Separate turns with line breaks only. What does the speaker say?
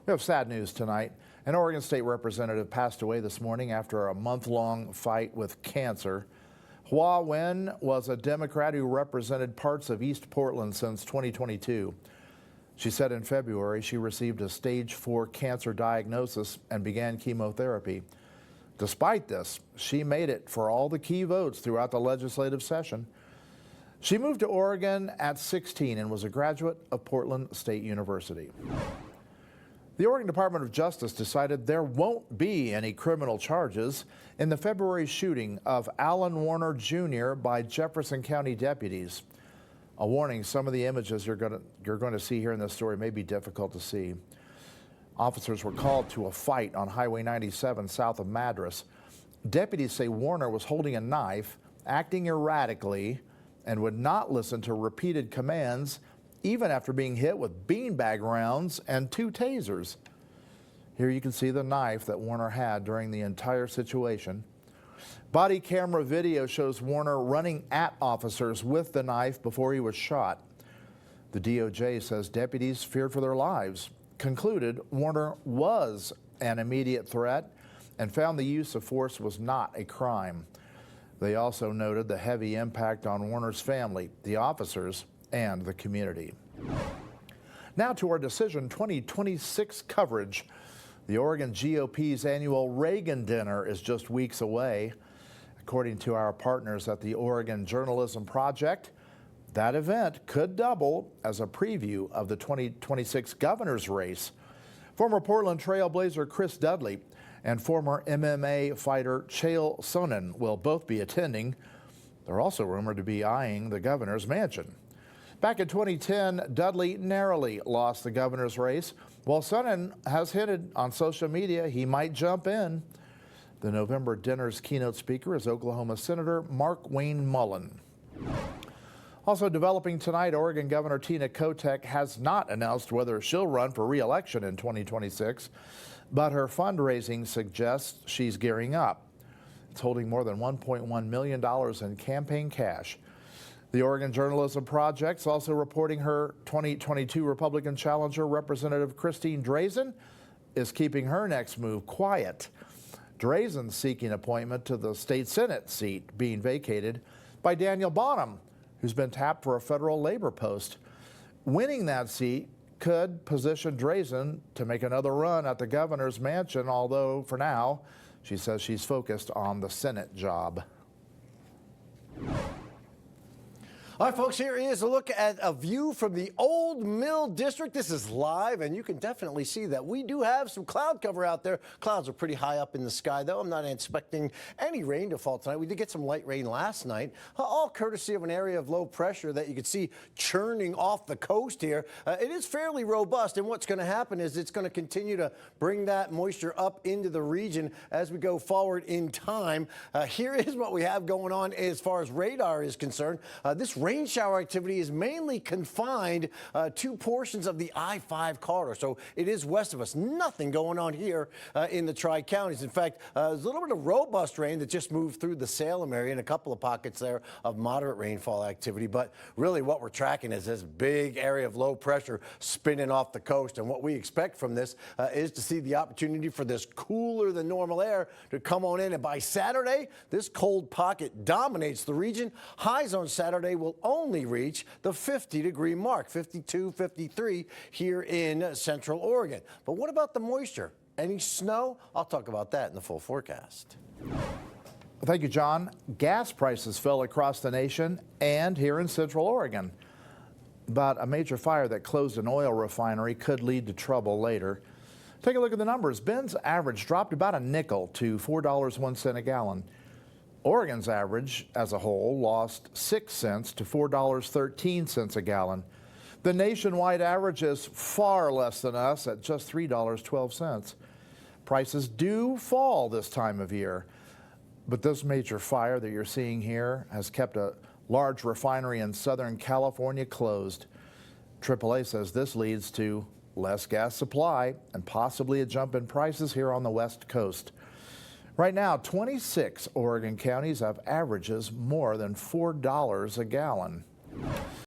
We have sad news tonight. An Oregon State representative passed away this morning after a month-long fight with cancer. Hua Wen was a Democrat who represented parts of East Portland since 2022. She said in February she received a stage 4 cancer diagnosis and began chemotherapy. Despite this, she made it for all the key votes throughout the legislative session. She moved to Oregon at 16 and was a graduate of Portland State University. The Oregon Department of Justice decided there won't be any criminal charges in the February shooting of Alan Warner Jr. by Jefferson County deputies. A warning, some of the images you're going to see here in this story may be difficult to see. Officers were called to a fight on Highway 97 south of Madras. Deputies say Warner was holding a knife, acting erratically, and would not listen to repeated commands, even after being hit with beanbag rounds and 2 tasers. Here you can see the knife that Warner had during the entire situation. Body camera video shows Warner running at officers with the knife before he was shot. The DOJ says deputies feared for their lives, concluded Warner was an immediate threat, and found the use of force was not a crime. They also noted the heavy impact on Warner's family, the officers, and the community. Now to our Decision 2026 coverage. The Oregon GOP's annual Reagan Dinner is just weeks away. According to our partners at the Oregon Journalism Project, that event could double as a preview of the 2026 governor's race. Former Portland Trailblazer Chris Dudley and former MMA fighter Chael Sonnen will both be attending. They're also rumored to be eyeing the governor's mansion. Back in 2010, Dudley narrowly lost the governor's race, while Sonnen has hinted on social media he might jump in. The November dinner's keynote speaker is Oklahoma Senator Mark Wayne Mullen. Also developing tonight, Oregon Governor Tina Kotek has not announced whether she'll run for re-election in 2026, but her fundraising suggests she's gearing up. It's holding more than $1.1 million in campaign cash. The Oregon Journalism Project's also reporting her 2022 Republican challenger, Representative Christine Drazen, is keeping her next move quiet. Drazen's seeking appointment to the state Senate seat being vacated by Daniel Bonham, who's been tapped for a federal labor post. Winning that seat could position Drazen to make another run at the governor's mansion, although for now, she says she's focused on the Senate job.
All right, folks, here is a look at a view from the Old Mill District. This is live, and you can definitely see that we do have some cloud cover out there. Clouds are pretty high up in the sky, though. I'm not expecting any rain to fall tonight. We did get some light rain last night, all courtesy of an area of low pressure that you can see churning off the coast here. It is fairly robust, and what's going to happen is it's going to continue to bring that moisture up into the region as we go forward in time. Here is what we have going on as far as radar is concerned. This rain shower activity is mainly confined to portions of the I-5 corridor, so it is west of us. Nothing going on here in the Tri-Counties. In fact, there's a little bit of robust rain that just moved through the Salem area and a couple of pockets there of moderate rainfall activity. But really what we're tracking is this big area of low pressure spinning off the coast. And what we expect from this is to see the opportunity for this cooler than normal air to come on in. And by Saturday, this cold pocket dominates the region. Highs on Saturday will only reach the 50-degree mark, 52, 53 here in Central Oregon. But what about the moisture? Any snow? I'll talk about that in the full forecast.
Thank you, John. Gas prices fell across the nation and here in Central Oregon. But a major fire that closed an oil refinery could lead to trouble later. Take a look at the numbers. Ben's average dropped about a nickel to $4.01 a gallon. Oregon's average as a whole lost 6 cents to $4.13 a gallon. The nationwide average is far less than us at just $3.12. Prices do fall this time of year, but this major fire that you're seeing here has kept a large refinery in Southern California closed. AAA says this leads to less gas supply and possibly a jump in prices here on the West Coast. Right now, 26 Oregon counties have averages more than $4 a gallon.